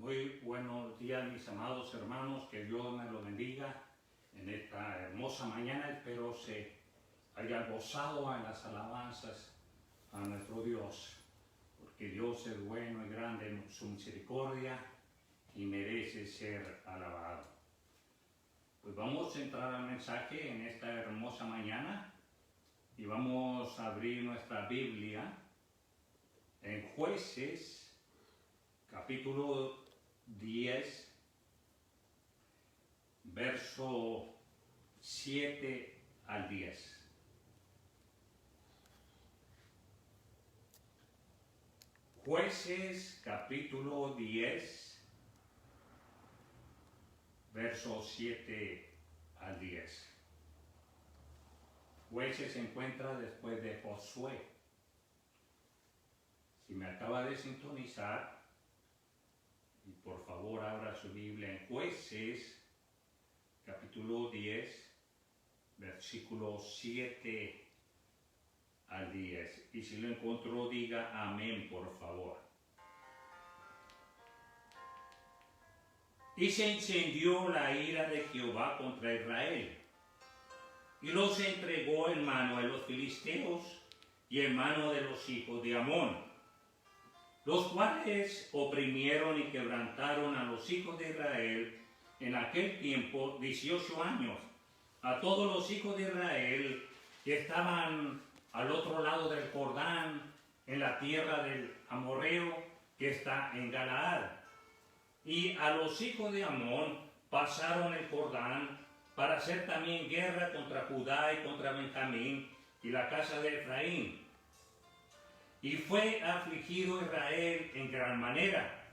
Muy buenos días, mis amados hermanos, que Dios me lo bendiga en esta hermosa mañana. Espero se haya gozado en las alabanzas a nuestro Dios, porque Dios es bueno y grande en su misericordia y merece ser alabado. Pues vamos a entrar al mensaje en esta hermosa mañana y vamos a abrir nuestra Biblia en Jueces, capítulo 10, verso 7 al 10. Jueces, capítulo 10, verso 7 al 10. Jueces se encuentra después de Josué. Si me acaba de sintonizar, y por favor abra su Biblia en Jueces, capítulo 10, versículo 7 al 10. Y si lo encontró, diga amén, por favor. Y se encendió la ira de Jehová contra Israel, y los entregó en mano de los filisteos y en mano de los hijos de Amón, los cuales oprimieron y quebrantaron a los hijos de Israel en aquel tiempo 18 años, a todos los hijos de Israel que estaban al otro lado del Jordán, en la tierra del amorreo que está en Galaad. Y a los hijos de Amón pasaron el Jordán para hacer también guerra contra Judá y contra Benjamín y la casa de Efraín. Y fue afligido Israel en gran manera.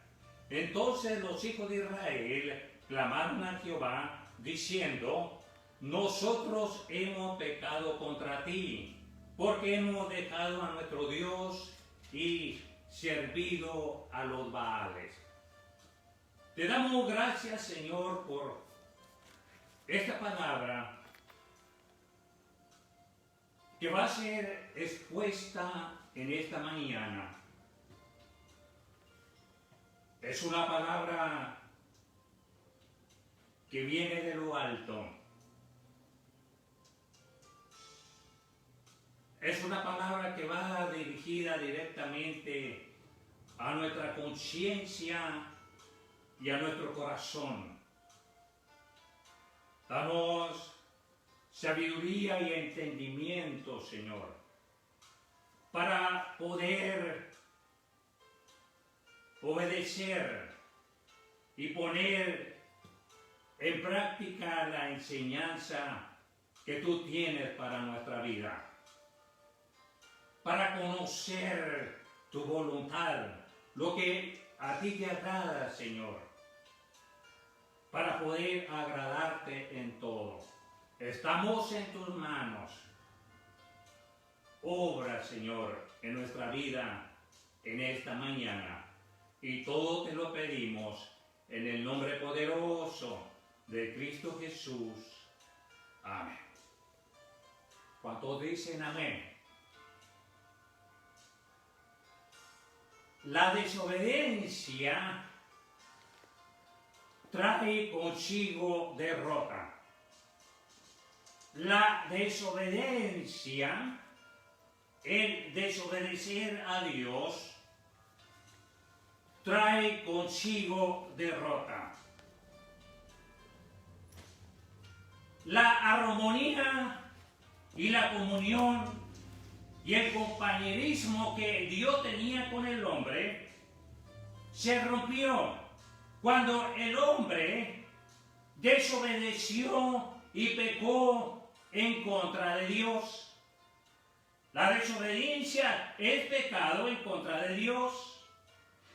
Entonces los hijos de Israel clamaron a Jehová, diciendo: nosotros hemos pecado contra ti, porque hemos dejado a nuestro Dios y servido a los Baales. Te damos gracias, Señor, por esta palabra que va a ser expuesta en esta mañana. Es una palabra que viene de lo alto. Es una palabra que va dirigida directamente a nuestra conciencia y a nuestro corazón. Danos sabiduría y entendimiento, Señor, para poder obedecer y poner en práctica la enseñanza que tú tienes para nuestra vida, para conocer tu voluntad, lo que a ti te agrada, Señor, para poder agradarte en todo. Estamos en tus manos. Obra, Señor, en nuestra vida en esta mañana. Y todo te lo pedimos en el nombre poderoso de Cristo Jesús. Amén. ¿Cuántos dicen amén? La desobediencia trae consigo derrota. La desobediencia, el desobedecer a Dios, trae consigo derrota. La armonía y la comunión y el compañerismo que Dios tenía con el hombre se rompió cuando el hombre desobedeció y pecó en contra de Dios. La desobediencia es pecado en contra de Dios.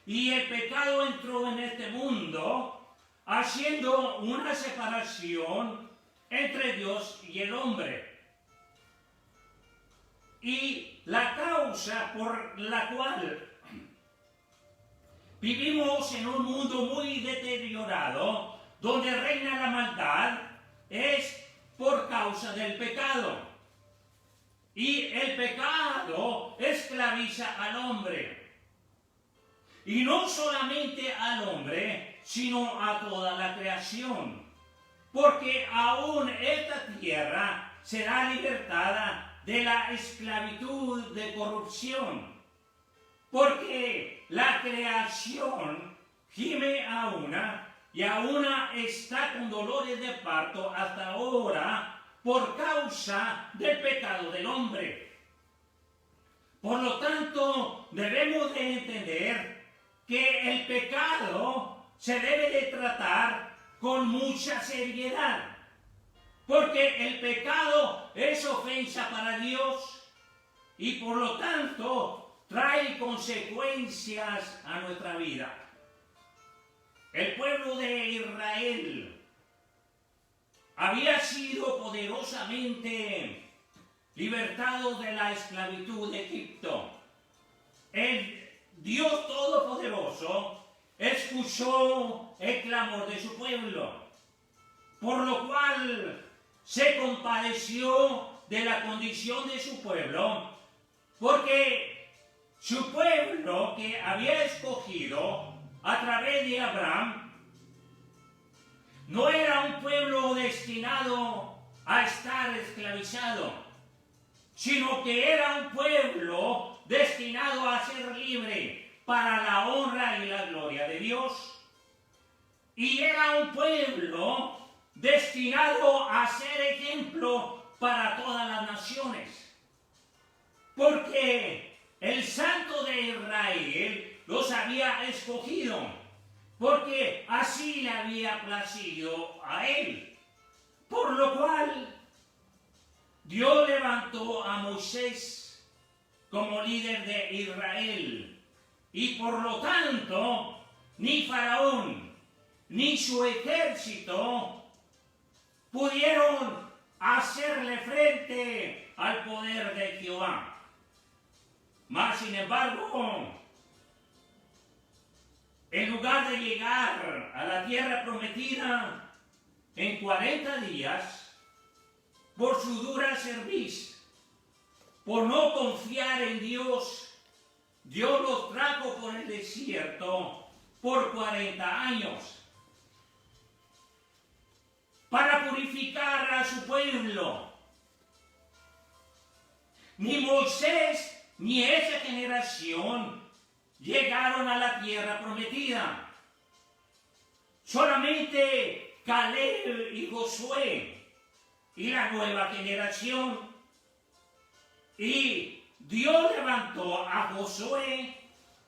Y el pecado entró en este mundo haciendo una separación entre Dios y el hombre. Y la causa por la cual vivimos en un mundo muy deteriorado, donde reina la maldad, es por causa del pecado. Y el pecado esclaviza al hombre. y no solamente al hombre, sino a toda la creación. Porque aún esta tierra será libertada de la esclavitud de corrupción. Porque la creación gime a una, y a una está con dolores de parto hasta ahora por causa del pecado del hombre. Por lo tanto, debemos de entender que el pecado se debe de tratar con mucha seriedad, porque el pecado es ofensa para Dios y por lo tanto trae consecuencias a nuestra vida. El pueblo de Israel había sido poderosamente libertado de la esclavitud de Egipto. El Dios Todopoderoso escuchó el clamor de su pueblo, por lo cual se compadeció de la condición de su pueblo, porque su pueblo que había escogido a través de Abraham no era un pueblo destinado a estar esclavizado, sino que era un pueblo destinado a ser libre para la honra y la gloria de Dios. Y era un pueblo destinado a ser ejemplo para todas las naciones. Porque el Santo de Israel los había escogido, porque así le había placido a él. Por lo cual, Dios levantó a Moisés como líder de Israel. Y por lo tanto, ni Faraón, ni su ejército pudieron hacerle frente al poder de Jehová. Mas, sin embargo, en lugar de llegar a la tierra prometida en 40 días, por su dura cerviz, por no confiar en Dios, Dios los trajo por el desierto por 40 años para purificar a su pueblo. Ni Moisés ni esa generación llegaron a la tierra prometida. Solamente Caleb y Josué y la nueva generación. Y Dios levantó a Josué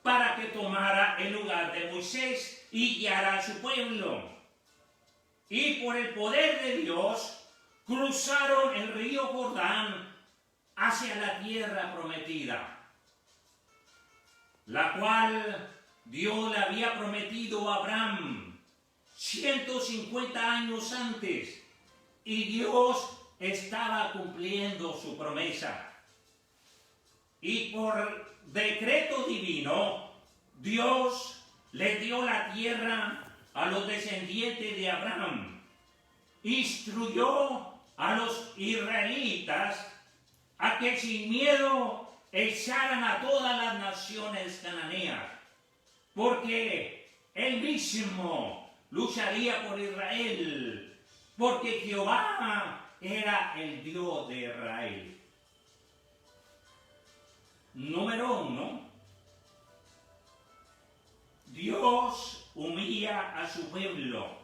para que tomara el lugar de Moisés y guiara a su pueblo. Y por el poder de Dios cruzaron el río Jordán hacia la tierra prometida, la cual Dios le había prometido a Abraham 150 años antes, y Dios estaba cumpliendo su promesa. Y por decreto divino, Dios le dio la tierra a los descendientes de Abraham. Instruyó a los israelitas a que sin miedo echaran a todas las naciones cananeas, porque él mismo lucharía por Israel, porque Jehová era el Dios de Israel. Número 1. Dios humilla a su pueblo.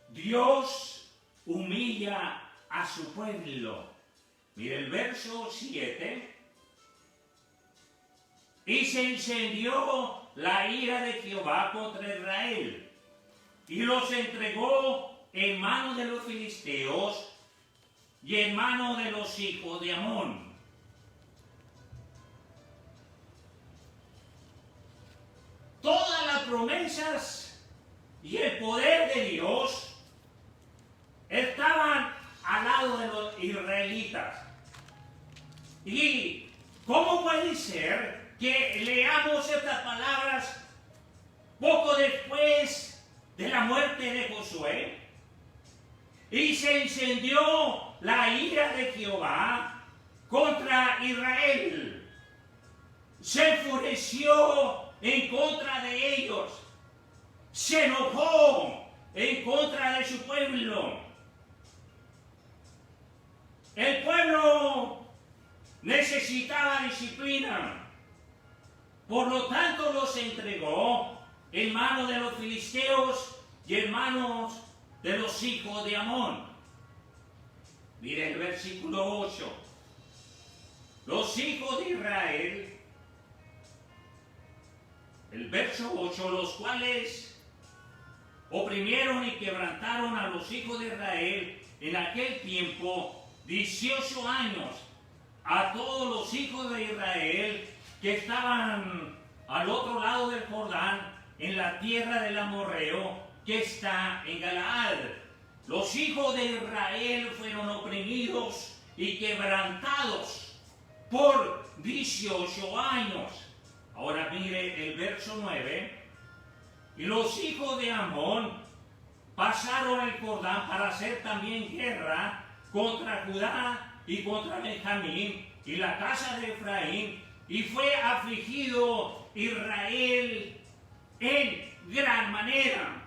Dios humilla a su pueblo. Mire el verso 7. Y se encendió la ira de Jehová contra Israel, y los entregó en manos de los filisteos y en manos de los hijos de Amón. Todas las promesas y el poder de Dios estaban al lado de los israelitas. ¿Y cómo puede ser que leamos estas palabras poco después de la muerte de Josué? Y se encendió la ira de Jehová contra Israel. se enfureció en contra de ellos, se enojó en contra de su pueblo. El pueblo necesitaba disciplina, por lo tanto los entregó en manos de los filisteos y en manos de los hijos de Amón. Mire el versículo 8. Los hijos de Israel, el verso 8, los cuales oprimieron y quebrantaron a los hijos de Israel en aquel tiempo 18 años, a todos los hijos de Israel que estaban al otro lado del Jordán, en la tierra del amorreo que está en Galaad. Los hijos de Israel fueron oprimidos y quebrantados por 18 años. Ahora mire el verso 9. Y los hijos de Amón pasaron el Jordán para hacer también guerra contra Judá y contra Benjamín y la casa de Efraín, y fue afligido Israel en gran manera.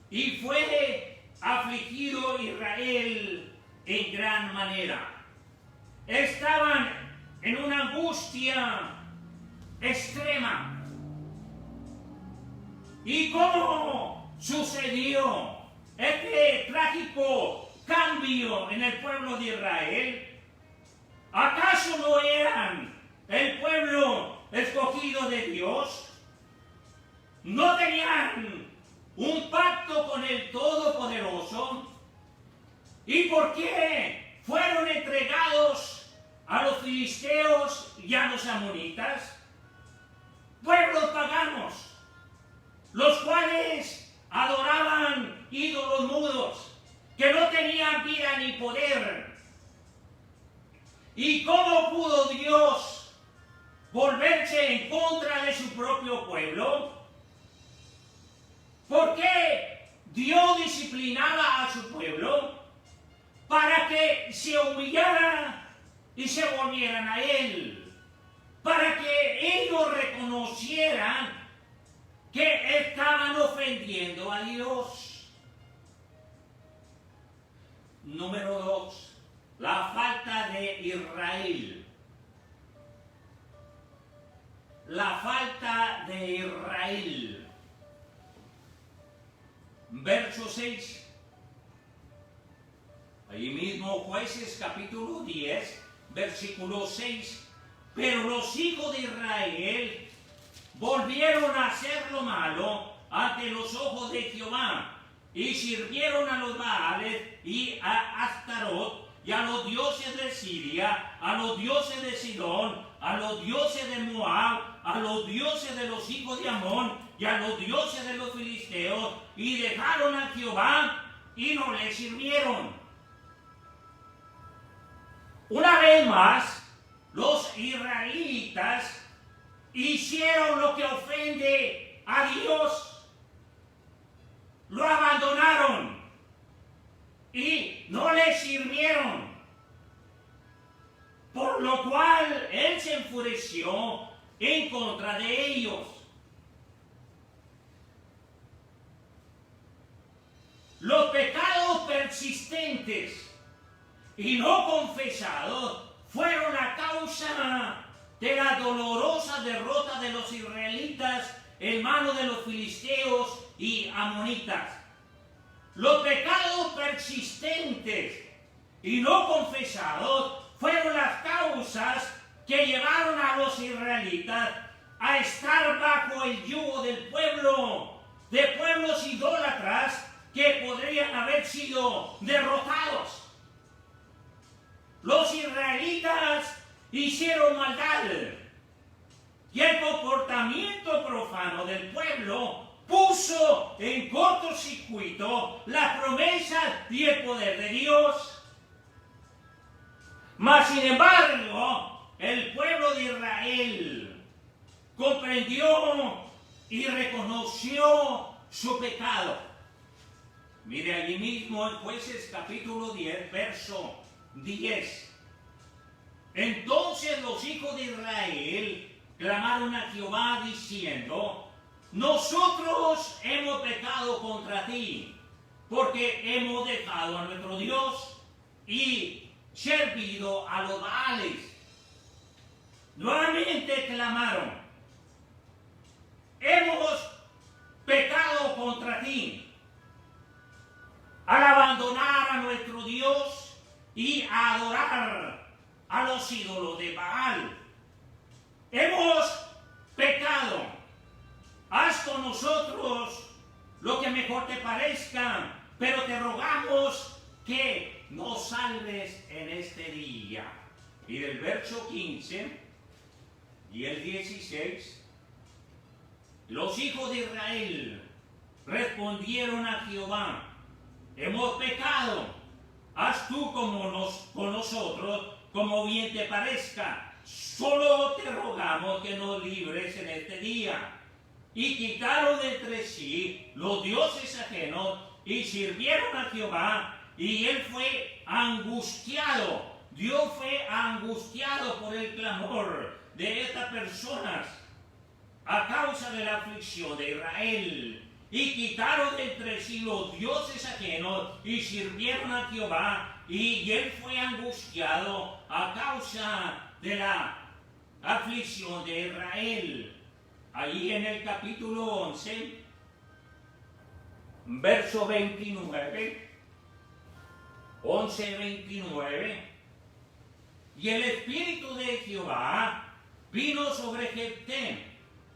Y fue afligido Israel en gran manera. Estaban en una angustia extrema. ¿Y cómo sucedió este trágico cambio en el pueblo de Israel? ¿Acaso no eran el pueblo escogido de Dios? ¿No tenían un pacto con el Todopoderoso? ¿Y por qué fueron entregados a los filisteos y a los amonitas? Pueblos paganos, los cuales adoraban ídolos mudos, que no tenían vida ni poder. ¿Y cómo pudo Dios volverse en contra de su propio pueblo? ¿Por qué Dios disciplinaba a su pueblo? Para que se humillaran y se volvieran a Él. Para que ellos reconocieran que estaban ofendiendo a Dios. Número 2. La falta de Israel. La falta de Israel. Verso 6. Ahí mismo Jueces capítulo 10, versículo 6. Pero los hijos de Israel volvieron a hacer lo malo ante los ojos de Jehová, y sirvieron a los Baales y a Astarot, y a los dioses de Siria, a los dioses de Sidón, a los dioses de Moab, a los dioses de los hijos de Amón, y a los dioses de los filisteos, y dejaron a Jehová y no le sirvieron. Una vez más, los israelitas hicieron lo que ofende a Dios. Lo abandonaron y no le sirvieron, por lo cual Él se enfureció en contra de ellos. Los pecados persistentes y no confesados fueron la causa de la dolorosa derrota de los israelitas en manos de los filisteos y amonitas. Los pecados persistentes y no confesados fueron las causas que llevaron a los israelitas a estar bajo el yugo del pueblo, de pueblos idólatras que podrían haber sido derrotados. Los israelitas hicieron maldad y el comportamiento profano del pueblo puso en cortocircuito la promesa y el poder de Dios. Mas sin embargo, el pueblo de Israel comprendió y reconoció su pecado. Mire allí mismo en Jueces capítulo 10, verso 10. Entonces los hijos de Israel clamaron a Jehová diciendo: nosotros hemos pecado contra ti, porque hemos dejado a nuestro Dios y servido a los Baales. Nuevamente clamaron: hemos pecado contra ti, al abandonar a nuestro Dios y a adorar a los ídolos de Baal. Hemos pecado. Haz con nosotros lo que mejor te parezca, pero te rogamos que nos salves en este día. Y del verso 15 y el 16, los hijos de Israel respondieron a Jehová: hemos pecado, haz tú con nosotros como bien te parezca, solo te rogamos que nos libres en este día. Y quitaron de entre sí los dioses ajenos y sirvieron a Jehová, y él fue angustiado. Dios fue angustiado por el clamor de estas personas a causa de la aflicción de Israel. Y quitaron de entre sí los dioses ajenos y sirvieron a Jehová, y él fue angustiado a causa de la aflicción de Israel. Ahí en el capítulo 11, verso 29, 11:29, y el Espíritu de Jehová vino sobre Jefté,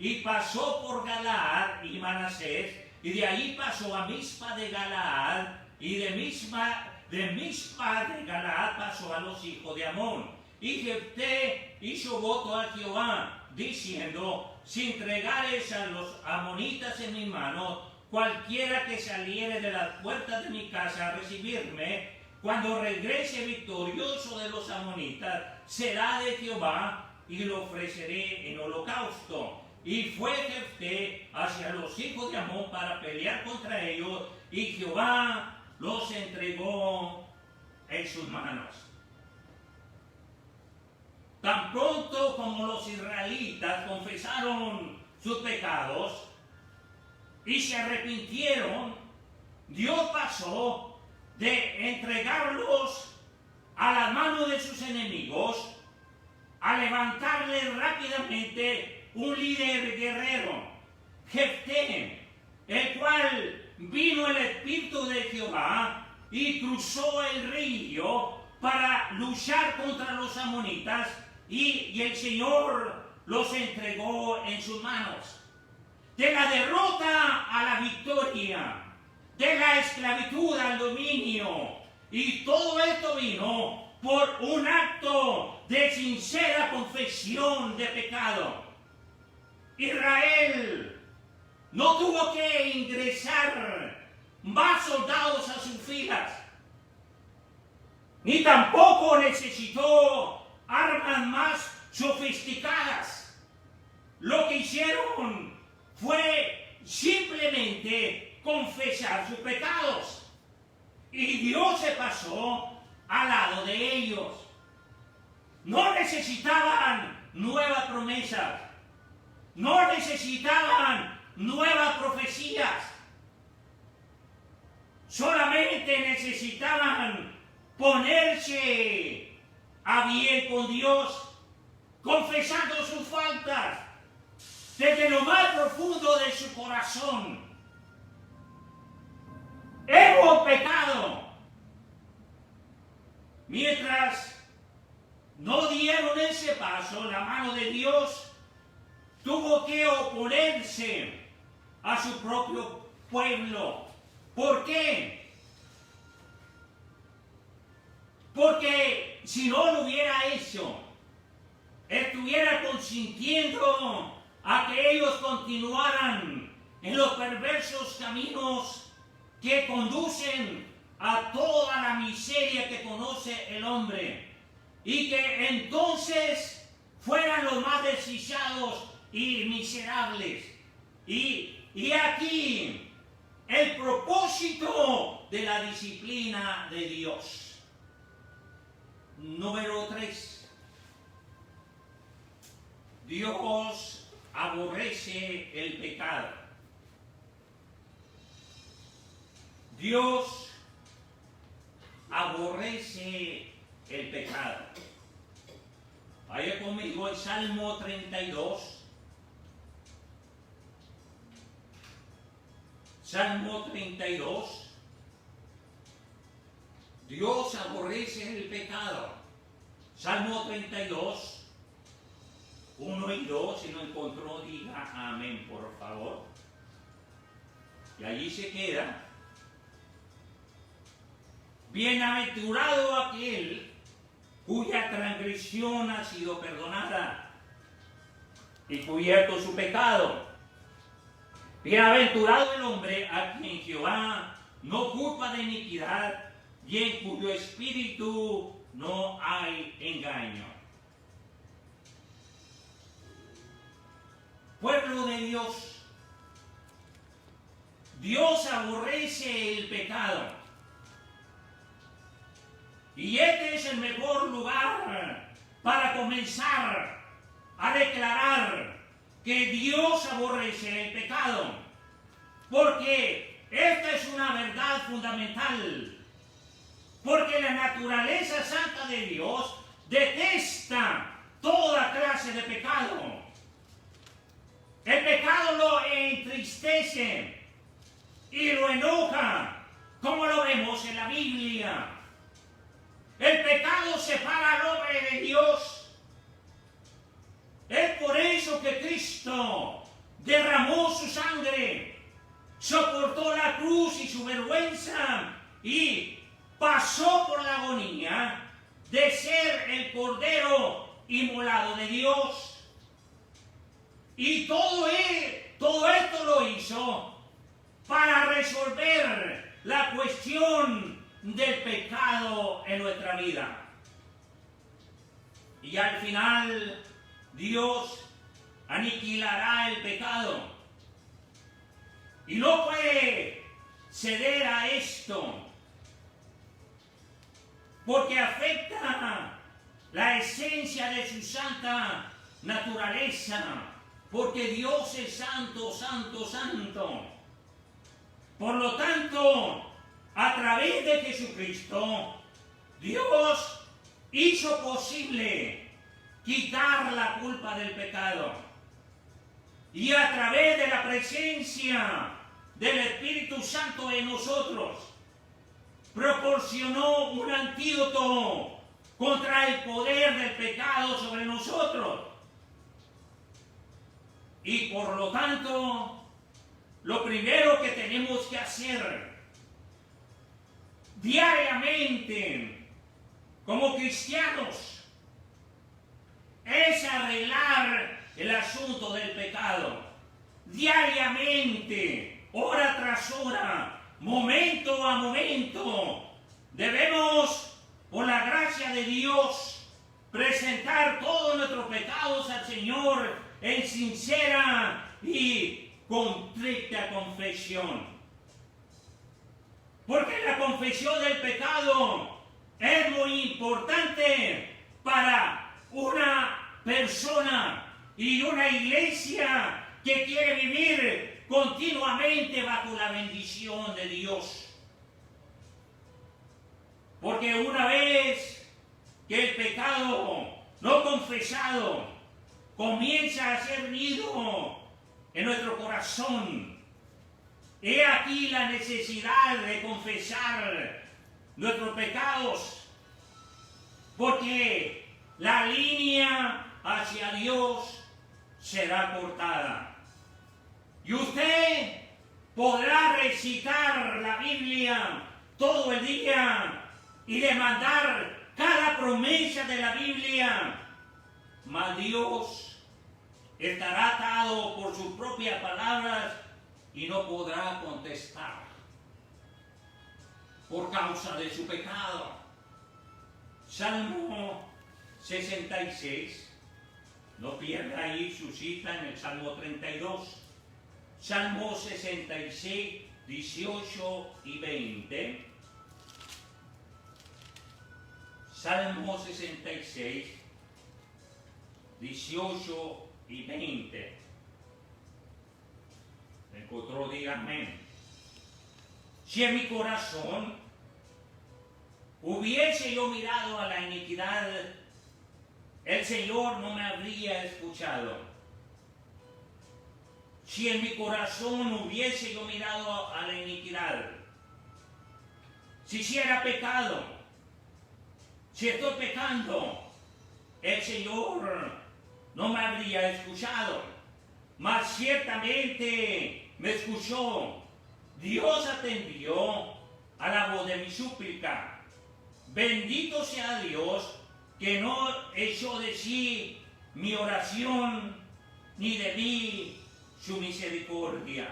y pasó por Galaad y Manasés, y de ahí pasó a Mizpa de Galaad, y de Mizpa de Galaad pasó a los hijos de Amón. Y Jefté hizo voto a Jehová, diciendo: si entregares a los amonitas en mi mano, cualquiera que saliere de las puertas de mi casa a recibirme, cuando regrese victorioso de los amonitas, será de Jehová, y lo ofreceré en holocausto. Y fue Jefté hacia los hijos de Amón para pelear contra ellos, y Jehová los entregó en sus manos. Tan pronto como los israelitas confesaron sus pecados y se arrepintieron, Dios pasó de entregarlos a las manos de sus enemigos a levantarle rápidamente un líder guerrero, Jefté, el cual vino el Espíritu de Jehová y cruzó el río para luchar contra los amonitas, y el Señor los entregó en sus manos. De la derrota a la victoria, de la esclavitud al dominio, y todo esto vino por un acto de sincera confesión de pecado. Israel no tuvo que ingresar más soldados a sus filas, ni tampoco necesitó armas más sofisticadas. Lo que hicieron fue simplemente confesar sus pecados, y Dios se pasó al lado de ellos. No necesitaban nuevas promesas, no necesitaban nuevas profecías, solamente necesitaban ponerse a bien con Dios, confesando sus faltas desde lo más profundo de su corazón. Hemos pecado. Mientras no dieron ese paso, la mano de Dios tuvo que oponerse a su propio pueblo. ¿Por qué? Porque si no lo hubiera hecho, estuviera consintiendo a que ellos continuaran en los perversos caminos que conducen a toda la miseria que conoce el hombre, y que entonces fueran los más desdichados y miserables. Y aquí el propósito de la disciplina de Dios. Número 3. Dios aborrece el pecado. Dios aborrece el pecado. Vaya conmigo el Salmo 32. Salmo 32. Dios aborrece el pecado. Salmo 32, 1 y 2. Si lo encontró, diga amén, por favor. Y allí se queda. Bienaventurado aquel cuya transgresión ha sido perdonada y cubierto su pecado. Bienaventurado el hombre a quien Jehová no culpa de iniquidad y en cuyo espíritu no hay engaño. Pueblo de Dios, Dios aborrece el pecado. Y este es el mejor lugar para comenzar a declarar que Dios aborrece el pecado. Porque esta es una verdad fundamental. Porque la naturaleza santa de Dios detesta toda clase de pecado. El pecado lo entristece y lo enoja, como lo vemos en la Biblia. El pecado separa al hombre de Dios. Es por eso que Cristo derramó su sangre, soportó la cruz y su vergüenza y pasó por la agonía de ser el Cordero inmolado de Dios. Y todo esto lo hizo para resolver la cuestión del pecado en nuestra vida. Y al final Dios aniquilará el pecado. Y no puede ceder a esto, porque afecta la esencia de su santa naturaleza, porque Dios es santo, santo, santo. Por lo tanto, a través de Jesucristo, Dios hizo posible quitar la culpa del pecado. Y a través de la presencia del Espíritu Santo en nosotros, proporcionó un antídoto contra el poder del pecado sobre nosotros. Y por lo tanto, lo primero que tenemos que hacer diariamente como cristianos es arreglar el asunto del pecado. Diariamente, hora tras hora, momento a momento, debemos, por la gracia de Dios, presentar todos nuestros pecados al Señor en sincera y contrita confesión. Porque la confesión del pecado es muy importante para una persona y una iglesia que quiere vivir continuamente bajo la bendición de Dios. Porque una vez que el pecado no confesado comienza a ser nido en nuestro corazón, he aquí la necesidad de confesar nuestros pecados, porque la línea hacia Dios será cortada. Y usted podrá recitar la Biblia todo el día y demandar cada promesa de la Biblia, mas Dios estará atado por sus propias palabras y no podrá contestar por causa de su pecado. Salmo 66, no pierda ahí su cita en el Salmo 32. Salmo 66, 18 y 20. Salmo 66, 18 y 20. Encontró, diga amén. Si en mi corazón hubiese yo mirado a la iniquidad, el Señor no me habría escuchado. Si en mi corazón hubiese yo mirado a la iniquidad, si hiciera pecado, si estoy pecando, el Señor no me habría escuchado. Mas ciertamente me escuchó. Dios atendió a la voz de mi súplica. Bendito sea Dios que no echó de sí mi oración, ni de mí su misericordia.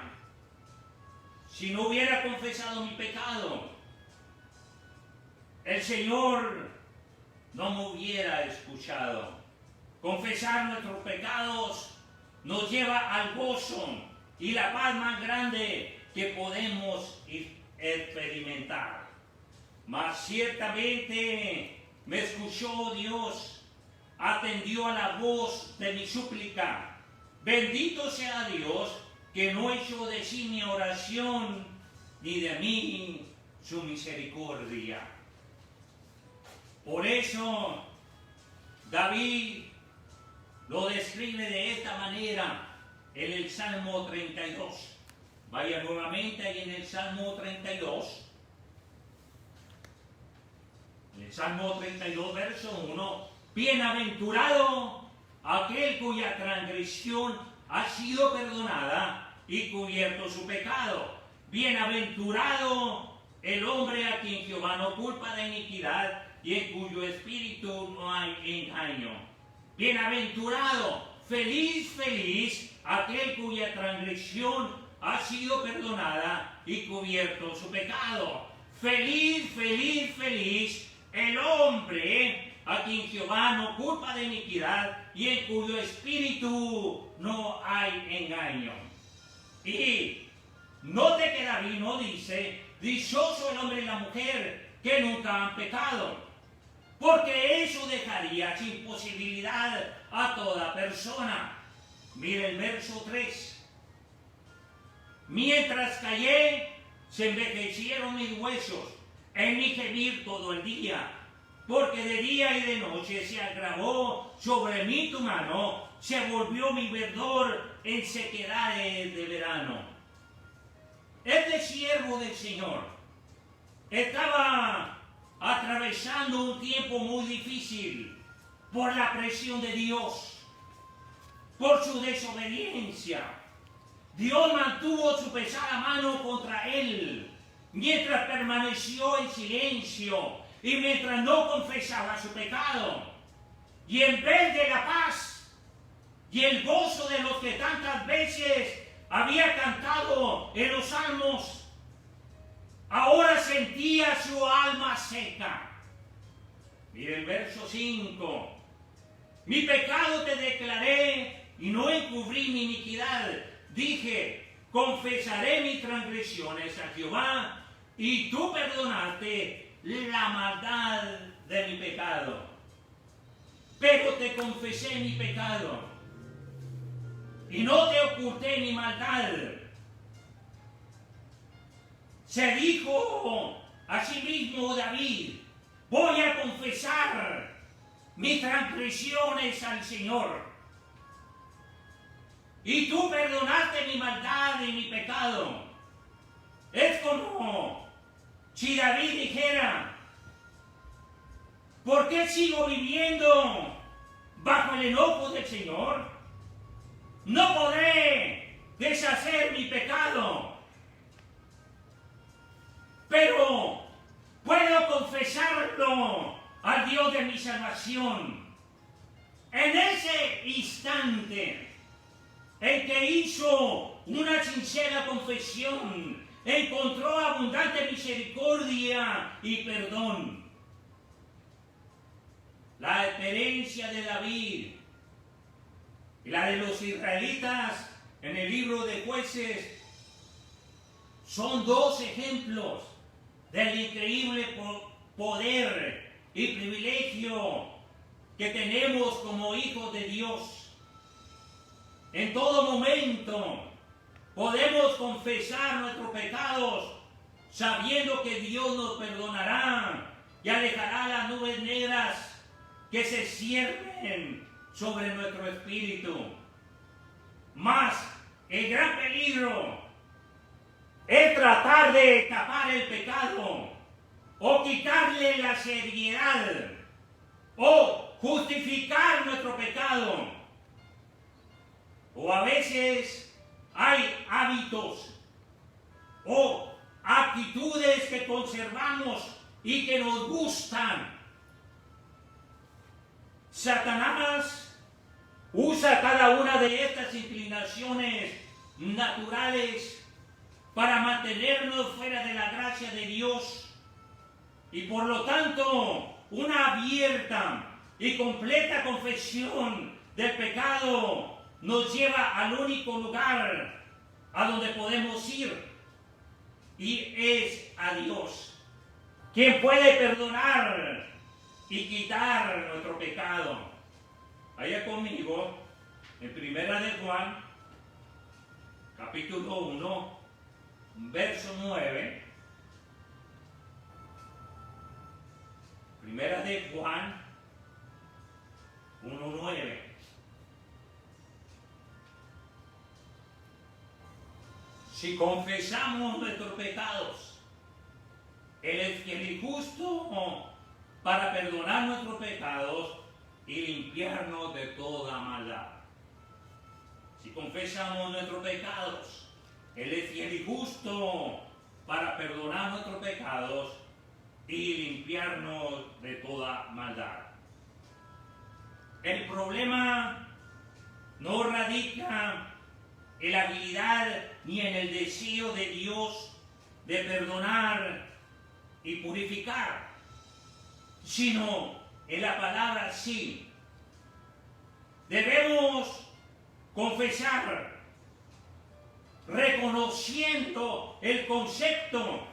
Si no hubiera confesado mi pecado, el Señor no me hubiera escuchado. Confesar nuestros pecados nos lleva al gozo y la paz más grande que podemos experimentar. Mas ciertamente me escuchó Dios, atendió a la voz de mi súplica. Bendito sea Dios que no echó de sí mi oración, ni de mí su misericordia. Por eso David lo describe de esta manera en el Salmo 32. Vaya nuevamente ahí en el Salmo 32. En el Salmo 32, verso 1. Bienaventurado aquel cuya transgresión ha sido perdonada y cubierto su pecado. Bienaventurado el hombre a quien Jehová no culpa de iniquidad y en cuyo espíritu no hay engaño. Bienaventurado, feliz, feliz, aquel cuya transgresión ha sido perdonada y cubierto su pecado. Feliz, feliz, feliz, el hombre a quien Jehová no culpa de iniquidad y en cuyo espíritu no hay engaño. Y note que David no dice, dichoso el hombre y la mujer que nunca han pecado, porque eso dejaría sin posibilidad a toda persona. Mire el verso 3. Mientras callé, se envejecieron mis huesos, en mi gemir todo el día, porque de día y de noche se agravó sobre mí tu mano, se volvió mi verdor en sequedades de verano. Este siervo del Señor estaba atravesando un tiempo muy difícil por la presión de Dios, por su desobediencia. Dios mantuvo su pesada mano contra él mientras permaneció en silencio y mientras no confesaba su pecado. Y en vez de la paz y el gozo de los que tantas veces había cantado en los salmos, ahora sentía su alma seca. Mire el verso 5. Mi pecado te declaré y no encubrí mi iniquidad. Dije, confesaré mis transgresiones a Jehová y tú perdonaste la maldad de mi pecado. Pero te confesé mi pecado y no te oculté mi maldad. Se dijo a sí mismo David, voy a confesar mis transgresiones al Señor. Y tú perdonaste mi maldad y mi pecado. Es como si David dijera, ¿por qué sigo viviendo bajo el enojo del Señor? No podré deshacer mi pecado, pero puedo confesarlo al Dios de mi salvación. En ese instante en que hizo una sincera confesión, encontró abundante misericordia y perdón. La experiencia de David y la de los israelitas en el libro de Jueces son dos ejemplos del increíble poder y privilegio que tenemos como hijos de Dios. En todo momento podemos confesar nuestros pecados sabiendo que Dios nos perdonará y alejará las nubes negras que se ciernen sobre nuestro espíritu. Mas el gran peligro es tratar de tapar el pecado o quitarle la seriedad o justificar nuestro pecado. O a veces hay hábitos o actitudes que conservamos y que nos gustan. Satanás usa cada una de estas inclinaciones naturales para mantenernos fuera de la gracia de Dios, y por lo tanto una abierta y completa confesión del pecado nos lleva al único lugar a donde podemos ir, y es a Dios, quien puede perdonar y quitar nuestro pecado. Vaya conmigo en Primera de Juan, capítulo 1, verso 9. Primera de Juan 1:9. Si confesamos nuestros pecados, Él es fiel y justo para perdonar nuestros pecados y limpiarnos de toda maldad. Si confesamos nuestros pecados, Él es fiel y justo para perdonar nuestros pecados y limpiarnos de toda maldad. El problema no radica en la habilidad ni en el deseo de Dios de perdonar y purificar, sino en la palabra sí. Debemos confesar, reconociendo el concepto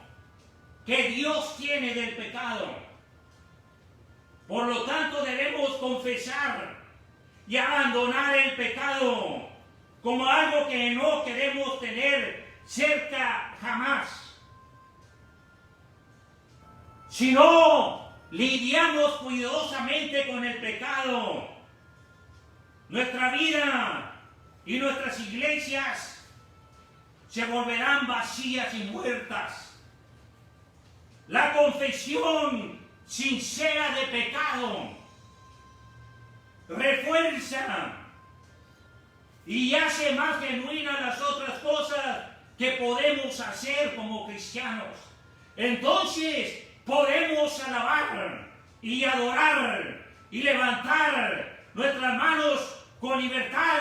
que Dios tiene del pecado. Por lo tanto, debemos confesar y abandonar el pecado como algo que no queremos tener cerca jamás. Si no lidiamos cuidadosamente con el pecado, nuestra vida y nuestras iglesias se volverán vacías y muertas. La confesión sincera de pecado refuerza y hace más genuinas las otras cosas que podemos hacer como cristianos. Entonces podemos alabar y adorar y levantar nuestras manos con libertad,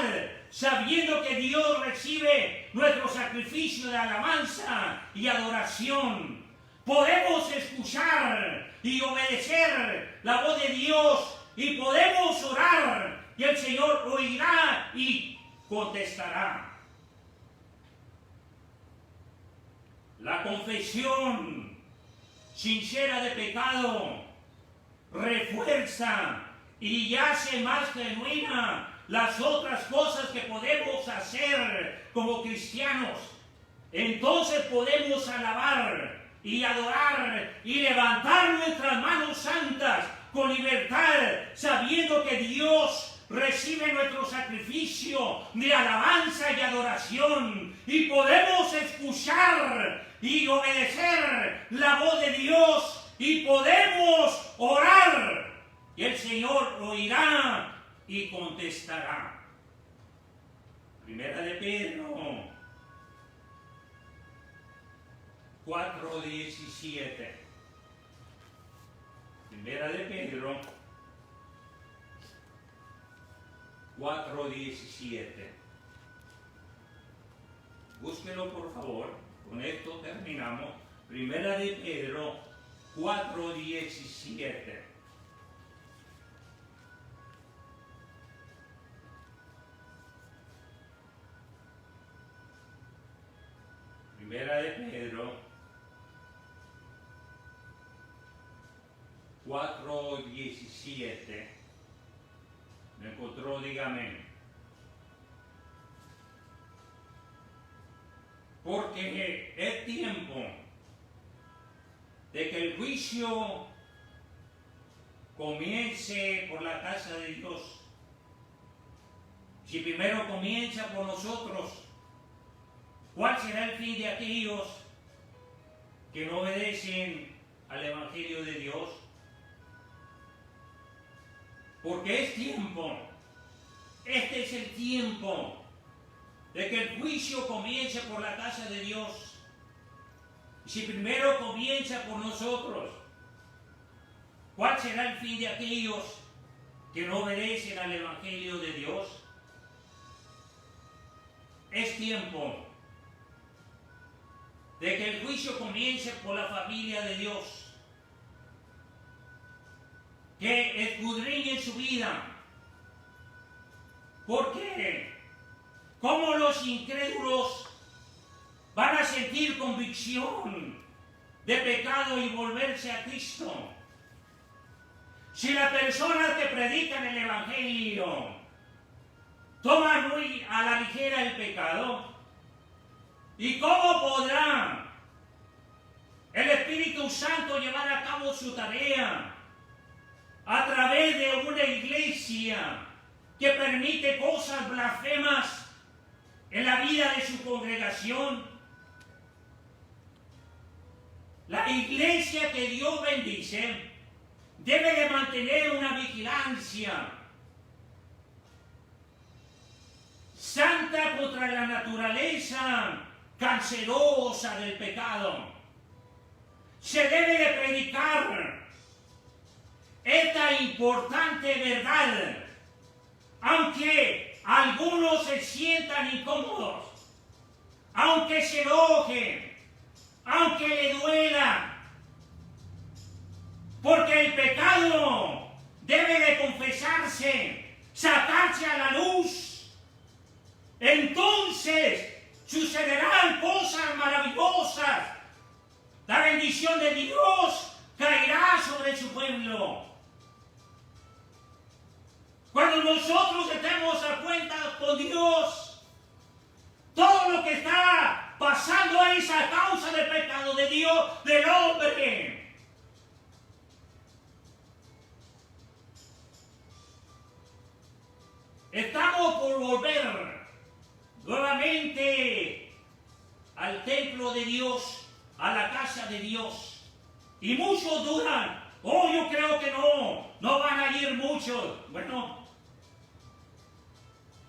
sabiendo que Dios recibe nuestro sacrificio de alabanza y adoración. Podemos escuchar y obedecer la voz de Dios y podemos orar y el Señor oirá y contestará. La confesión sincera de pecado refuerza y hace más genuina las otras cosas que podemos hacer como cristianos. Entonces podemos alabar y adorar y levantar nuestras manos santas con libertad, sabiendo que Dios recibe nuestro sacrificio de alabanza y adoración, y podemos escuchar y obedecer la voz de Dios y podemos orar y el Señor oirá y contestará. Primera de Pedro 4:17. Primera de Pedro 4:17. Búsquelo por favor, con esto terminamos. Primera de Pedro 4:17. Primera de Pedro 4:17. ¿Me encontró? Dígame. porque es tiempo de que el juicio comience por la casa de Dios. Si primero comienza por nosotros, ¿cuál será el fin de aquellos que no obedecen al Evangelio de Dios? Porque es tiempo, este es el tiempo de que el juicio comience por la casa de Dios. Y si primero comienza por nosotros, ¿cuál será el fin de aquellos que no obedecen al Evangelio de Dios? Es tiempo de que el juicio comience por la familia de Dios, que escudriñen su vida. ¿Por qué? ¿Cómo los incrédulos van a sentir convicción de pecado y volverse a Cristo? Si las personas que predican el Evangelio toman muy a la ligera el pecado, ¿y cómo podrá el Espíritu Santo llevar a cabo su tarea a través de una iglesia que permite cosas blasfemas en la vida de su congregación? La iglesia que Dios bendice debe de mantener una vigilancia santa contra la naturaleza cancerosa del pecado. Se debe de predicar esta importante verdad, aunque algunos se sientan incómodos, aunque se enojen, aunque le duela, porque el pecado debe de confesarse, sacarse a la luz. Entonces sucederán cosas maravillosas. La bendición de Dios caerá sobre su pueblo. Cuando nosotros estemos a cuenta con Dios, todo lo que está pasando es a causa del pecado de Dios, del hombre. Estamos por volver nuevamente al templo de Dios, a la casa de Dios. Y muchos dudan, oh, yo creo que no van a ir muchos. Bueno,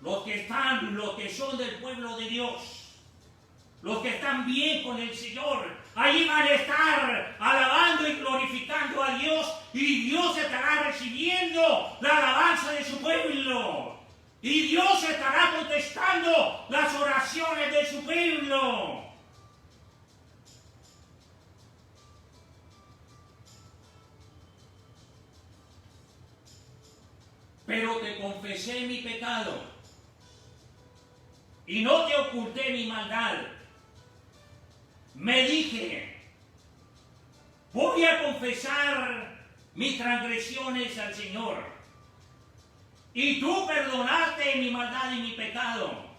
los que son del pueblo de Dios, los que están bien con el Señor, ahí van a estar alabando y glorificando a Dios, y Dios estará recibiendo la alabanza de su pueblo. Y Dios estará contestando las oraciones de su pueblo. Pero te confesé mi pecado y no te oculté mi maldad. Me dije, voy a confesar mis transgresiones al Señor. Y tú perdonaste mi maldad y mi pecado.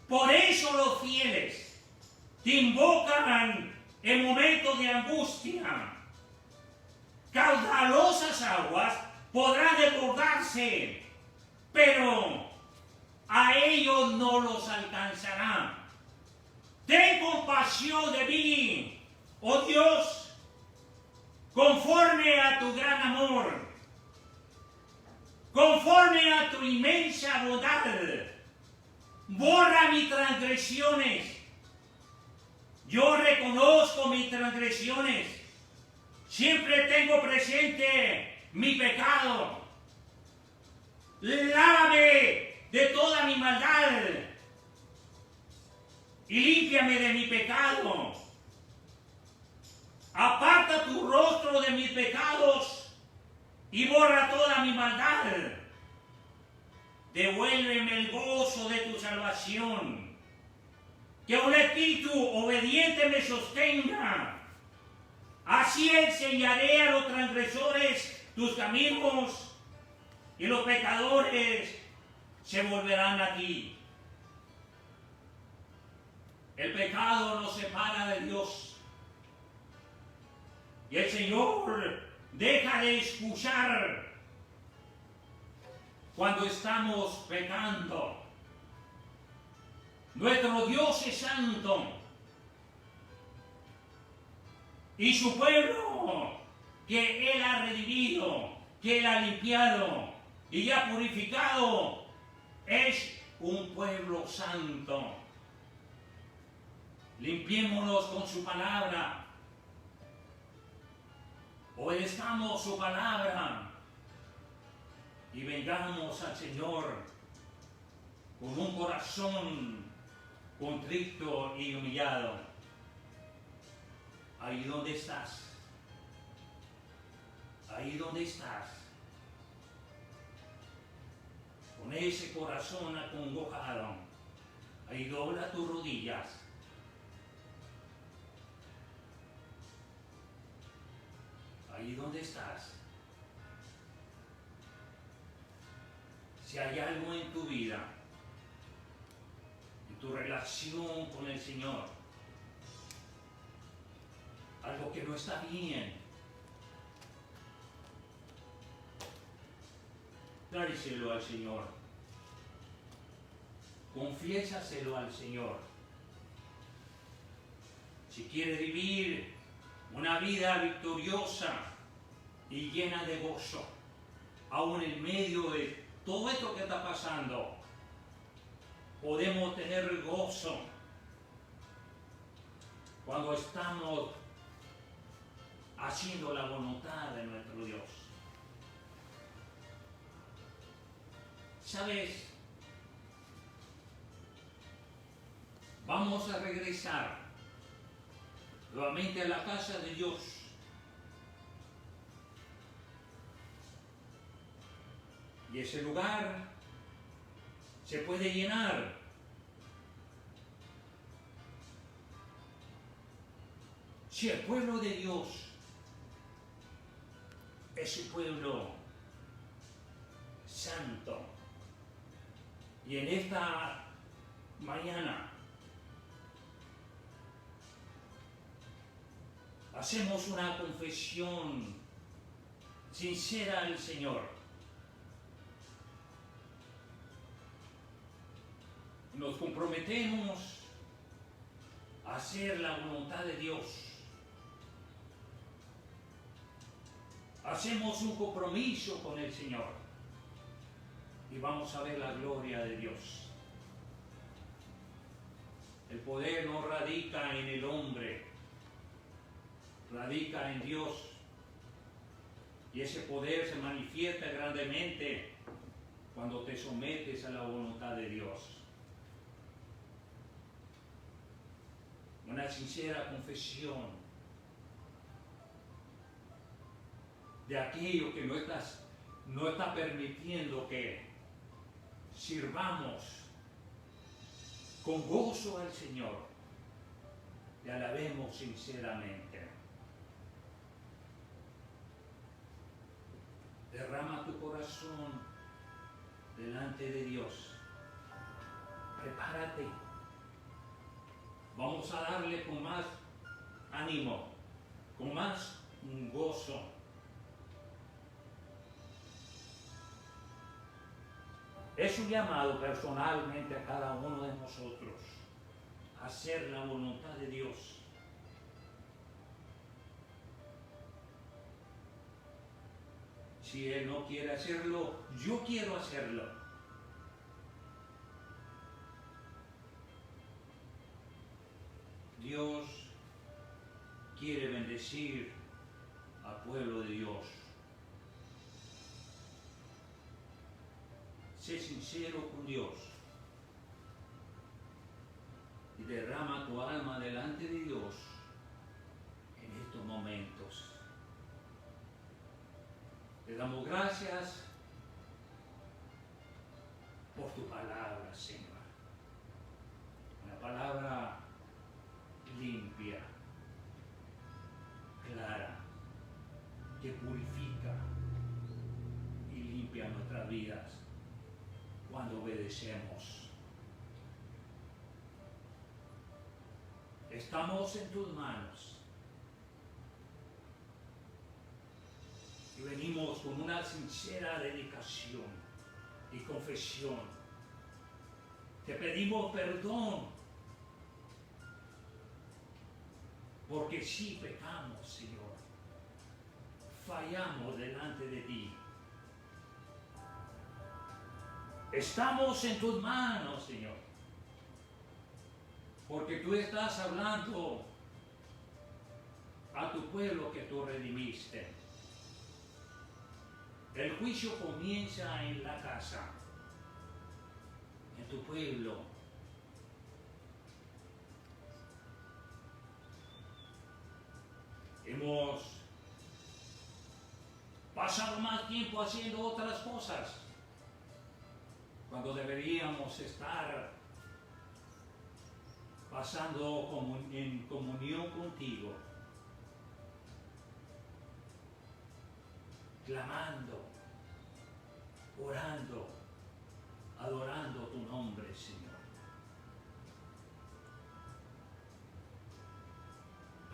Por eso los fieles te invocan en momentos de angustia. Caudalosas aguas podrán desbordarse, pero a ellos no los alcanzarán. Ten compasión de mí, oh Dios, conforme a tu gran amor. Conforme a tu inmensa bondad, borra mis transgresiones. Yo reconozco mis transgresiones. Siempre tengo presente mi pecado. Lávame de toda mi maldad y límpiame de mi pecado. Aparta tu rostro de mis pecados y borra toda mi maldad. Devuélveme el gozo de tu salvación. Que un espíritu obediente me sostenga. Así enseñaré a los transgresores tus caminos, y los pecadores se volverán a ti. El pecado nos separa de Dios. Y el Señor deja de escuchar cuando estamos pecando. Nuestro Dios es santo. Y su pueblo que Él ha redimido, que Él ha limpiado y ha purificado, es un pueblo santo. Limpiémonos con su palabra. Obedezcamos su palabra y vengamos al Señor con un corazón contrito y humillado. Ahí donde estás, ahí donde estás, con ese corazón acongojado, ahí dobla tus rodillas. Ahí donde estás. Si hay algo en tu vida, en tu relación con el Señor, algo que no está bien, dárselo al Señor. Confiésaselo al Señor. Si quieres vivir una vida victoriosa y llena de gozo, aún en medio de todo esto que está pasando, podemos tener gozo cuando estamos haciendo la voluntad de nuestro Dios. ¿Sabes? Vamos a regresar nuevamente a la casa de Dios. Y ese lugar se puede llenar si el pueblo de Dios, ese pueblo santo, y en esta mañana hacemos una confesión sincera al Señor. Nos comprometemos a hacer la voluntad de Dios. Hacemos un compromiso con el Señor y vamos a ver la gloria de Dios. El poder no radica en el hombre, radica en Dios. Y ese poder se manifiesta grandemente cuando te sometes a la voluntad de Dios. Una sincera confesión de aquello que no está permitiendo que sirvamos con gozo al Señor, le alabemos sinceramente. Derrama tu corazón delante de Dios. Prepárate. Vamos a darle con más ánimo, con más gozo. Es un llamado personalmente a cada uno de nosotros a hacer la voluntad de Dios. Si Él no quiere hacerlo, yo quiero hacerlo. Dios quiere bendecir al pueblo de Dios. Sé sincero con Dios y derrama tu alma delante de Dios en estos momentos. Te damos gracias por tu palabra, Señor. Una palabra limpia, clara, que purifica y limpia nuestras vidas cuando obedecemos. Estamos en tus manos. Y venimos con una sincera dedicación y confesión. Te pedimos perdón, porque sí pecamos, Señor. Fallamos delante de ti. Estamos en tus manos, Señor, porque tú estás hablando a tu pueblo que tú redimiste. El juicio comienza en la casa, en tu pueblo. Hemos pasado más tiempo haciendo otras cosas, cuando deberíamos estar pasando en comunión contigo, clamando, orando, adorando tu nombre, Señor.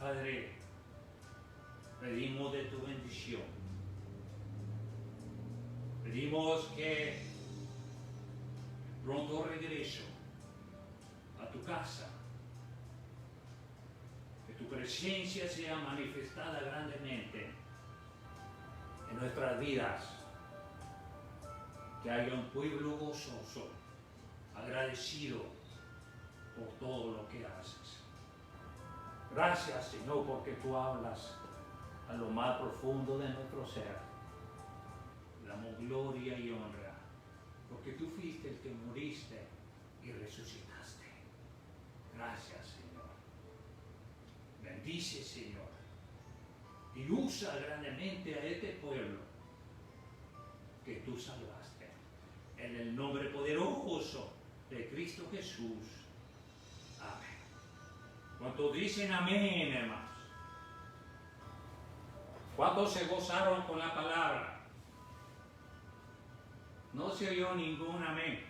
Padre, pedimos de tu bendición. Pedimos que pronto regreso a tu casa, que tu presencia sea manifestada grandemente en nuestras vidas, que haya un pueblo gozoso, agradecido por todo lo que haces. Gracias, Señor, porque tú hablas a lo más profundo de nuestro ser. Damos gloria y honra, porque tú fuiste el que moriste y resucitaste. Gracias, Señor. Bendice, Señor, y usa grandemente a este pueblo que tú salvaste. En el nombre poderoso de Cristo Jesús. Amén. ¿Cuántos dicen amén, hermanos? ¿Cuántos se gozaron con la palabra? No se oyó ningún amén.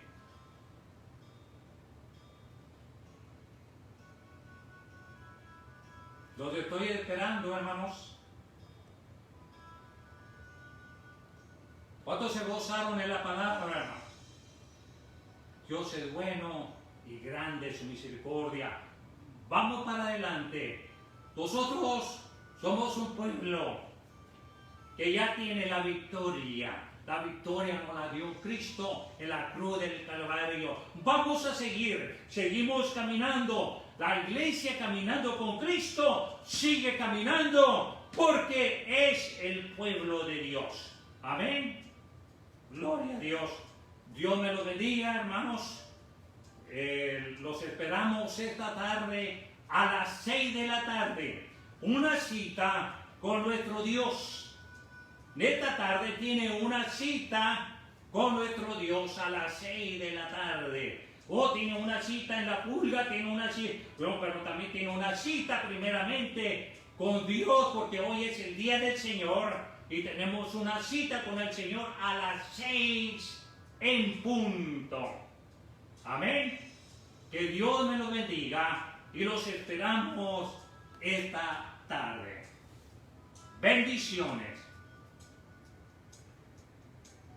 Los estoy esperando, hermanos. ¿Cuántos se gozaron en la palabra, hermanos? Dios es bueno y grande su misericordia. Vamos para adelante. Nosotros somos un pueblo que ya tiene la victoria. La victoria nos la dio Cristo en la cruz del Calvario. Vamos a seguir. Seguimos caminando. La iglesia caminando con Cristo sigue caminando porque es el pueblo de Dios. Amén. Gloria a Dios. Dios me lo bendiga, hermanos. Los esperamos esta tarde a las 6 de la tarde. Una cita con nuestro Dios. Esta tarde tiene una cita con nuestro Dios a las 6 de la tarde. O tiene una cita en la pulga, tiene una cita, bueno, pero también tiene una cita primeramente con Dios, porque hoy es el día del Señor y tenemos una cita con el Señor a las 6 en punto. Amén. Que Dios me lo bendiga y los esperamos esta tarde. Bendiciones.